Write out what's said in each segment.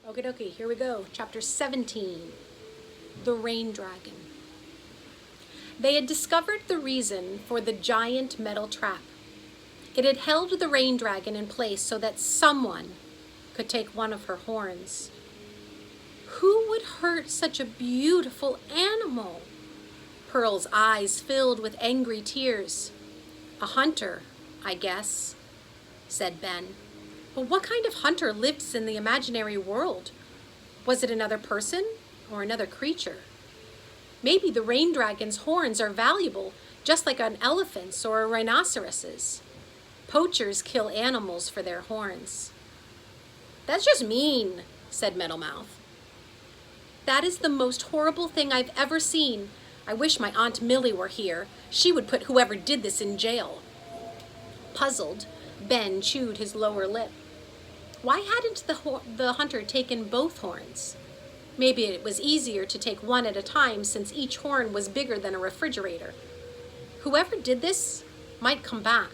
Okie dokie, here we go. Chapter 17, The Rain Dragon. They had discovered the reason for the giant metal trap. It had held the rain dragon in place so that someone could take one of her horns. Who would hurt such a beautiful animal? Pearl's eyes filled with angry tears. A hunter, I guess, said Ben. But what kind of hunter lives in the imaginary world? Was it another person or another creature? Maybe the rain dragon's horns are valuable, just like an elephant's or a rhinoceros's. Poachers kill animals for their horns. That's just mean, said Metalmouth. That is the most horrible thing I've ever seen. I wish my Aunt Millie were here. She would put whoever did this in jail. Puzzled, Ben chewed his lower lip. Why hadn't the hunter taken both horns? Maybe it was easier to take one at a time since each horn was bigger than a refrigerator. Whoever did this might come back.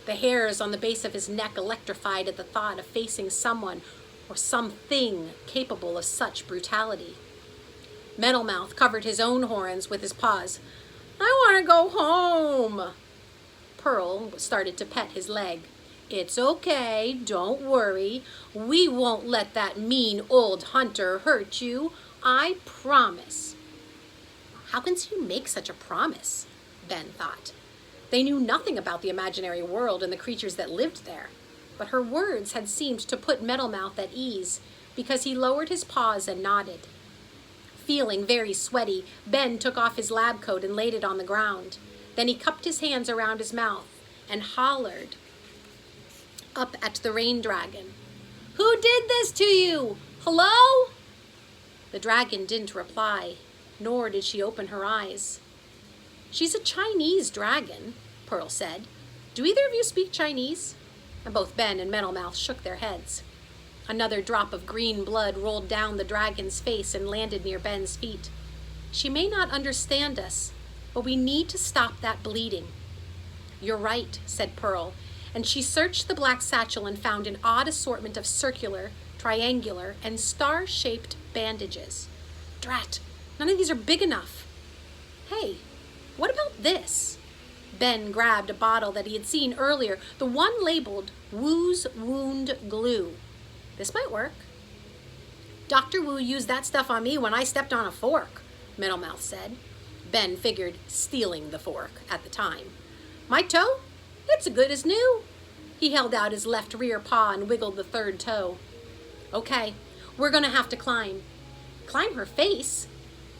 The hairs on the base of his neck electrified at the thought of facing someone or something capable of such brutality. Metalmouth covered his own horns with his paws. I want to go home. Pearl started to pet his leg. It's okay, don't worry. We won't let that mean old hunter hurt you. I promise. How can she make such a promise? Ben thought. They knew nothing about the imaginary world and the creatures that lived there. But her words had seemed to put Metalmouth at ease because he lowered his paws and nodded. Feeling very sweaty, Ben took off his lab coat and laid it on the ground. Then he cupped his hands around his mouth and hollered up at the rain dragon. Who did this to you? Hello? The dragon didn't reply, nor did she open her eyes. She's a Chinese dragon, Pearl said. Do either of you speak Chinese? And both Ben and Metalmouth shook their heads. Another drop of green blood rolled down the dragon's face and landed near Ben's feet. She may not understand us, but we need to stop that bleeding. You're right, said Pearl, and she searched the black satchel and found an odd assortment of circular, triangular, and star-shaped bandages. Drat, none of these are big enough. Hey, what about this? Ben grabbed a bottle that he had seen earlier, the one labeled Wu's Wound Glue. This might work. Dr. Wu used that stuff on me when I stepped on a fork, Metalmouth said. Ben figured stealing the fork at the time. My toe? It's as good as new. He held out his left rear paw and wiggled the third toe. Okay, we're going to have to climb. Climb her face?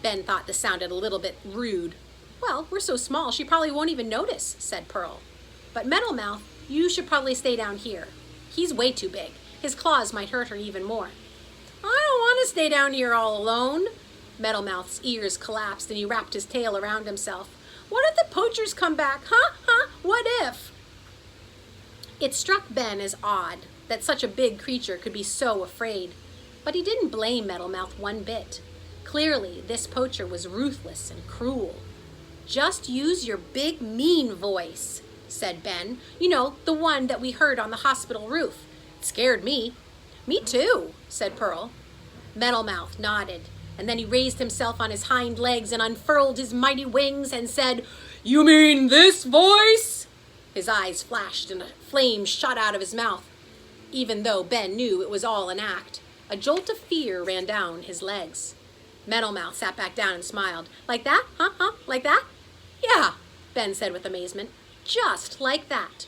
Ben thought this sounded a little bit rude. Well, we're so small she probably won't even notice, said Pearl. But Metalmouth, you should probably stay down here. He's way too big. His claws might hurt her even more. I don't want to stay down here all alone. Metalmouth's ears collapsed and he wrapped his tail around himself. What if the poachers come back? Huh? What if? It struck Ben as odd that such a big creature could be so afraid, but he didn't blame Metalmouth one bit. Clearly, this poacher was ruthless and cruel. Just use your big mean voice, said Ben. You know, the one that we heard on the hospital roof. It scared me. Me too, said Pearl. Metalmouth nodded, and then he raised himself on his hind legs and unfurled his mighty wings and said, You mean this voice? His eyes flashed and a flame shot out of his mouth. Even though Ben knew it was all an act, a jolt of fear ran down his legs. Metalmouth sat back down and smiled. Like that? Huh? Like that? Yeah, Ben said with amazement. Just like that.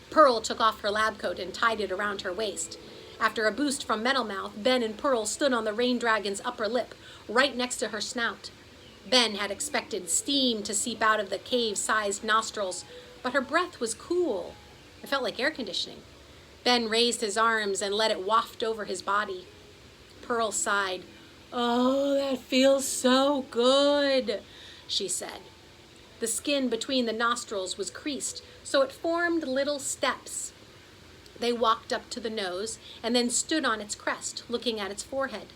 Pearl took off her lab coat and tied it around her waist. After a boost from Metalmouth, Ben and Pearl stood on the rain dragon's upper lip, right next to her snout. Ben had expected steam to seep out of the cave-sized nostrils, but her breath was cool. It felt like air conditioning. Ben raised his arms and let it waft over his body. Pearl sighed. Oh, that feels so good, she said. The skin between the nostrils was creased, so it formed little steps. They walked up to the nose and then stood on its crest, looking at its forehead.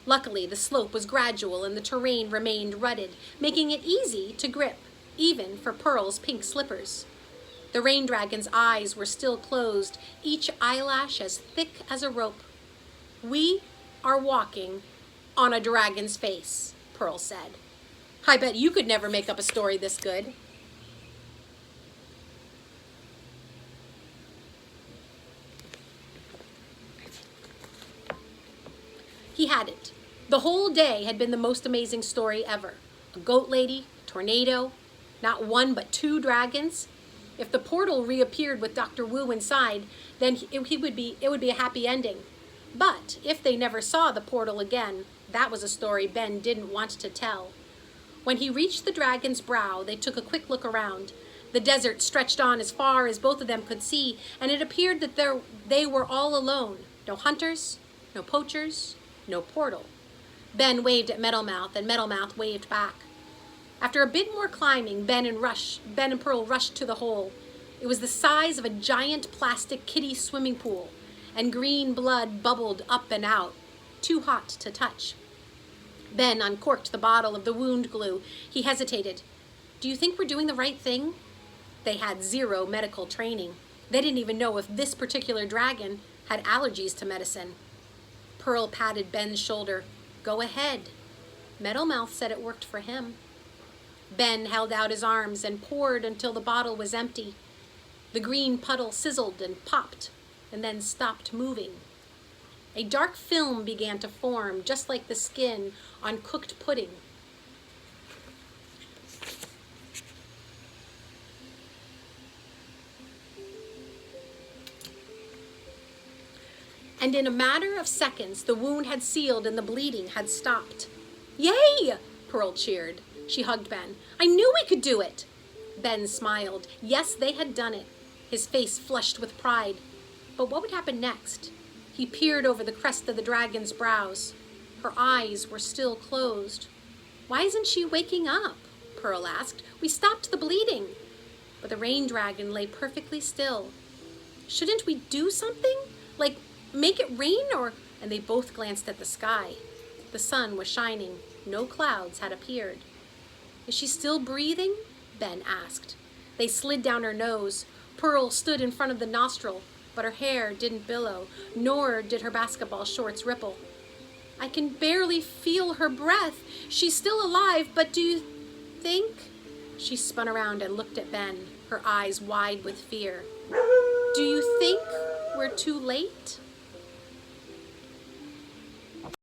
Luckily, the slope was gradual and the terrain remained rutted, making it easy to grip, even for Pearl's pink slippers. The rain dragon's eyes were still closed, each eyelash as thick as a rope. We are walking on a dragon's face, Pearl said. I bet you could never make up a story this good. He hadn't. The whole day had been the most amazing story ever. A goat lady, a tornado, not one but two dragons. If the portal reappeared with Dr. Wu inside, then it would be a happy ending. But if they never saw the portal again, that was a story Ben didn't want to tell. When he reached the dragon's brow, they took a quick look around. The desert stretched on as far as both of them could see, and it appeared that they were all alone. No hunters, no poachers, no portal. Ben waved at Metalmouth, and Metalmouth waved back. After a bit more climbing, Ben and Pearl rushed to the hole. It was the size of a giant plastic kiddie swimming pool, and green blood bubbled up and out, too hot to touch. Ben uncorked the bottle of the wound glue. He hesitated. Do you think we're doing the right thing? They had zero medical training. They didn't even know if this particular dragon had allergies to medicine. Pearl patted Ben's shoulder. Go ahead. Metalmouth said it worked for him. Ben held out his arms and poured until the bottle was empty. The green puddle sizzled and popped, and then stopped moving. A dark film began to form, just like the skin on cooked pudding. And in a matter of seconds, the wound had sealed and the bleeding had stopped. Yay! Pearl cheered. She hugged Ben. I knew we could do it! Ben smiled. Yes, they had done it. His face flushed with pride. But what would happen next? He peered over the crest of the dragon's brows. Her eyes were still closed. Why isn't she waking up? Pearl asked. We stopped the bleeding. But the rain dragon lay perfectly still. Shouldn't we do something? Like make it rain or... And they both glanced at the sky. The sun was shining. No clouds had appeared. Is she still breathing? Ben asked. They slid down her nose. Pearl stood in front of the nostril, but her hair didn't billow, nor did her basketball shorts ripple. I can barely feel her breath. She's still alive, but do you think? She spun around and looked at Ben, her eyes wide with fear. Do you think we're too late?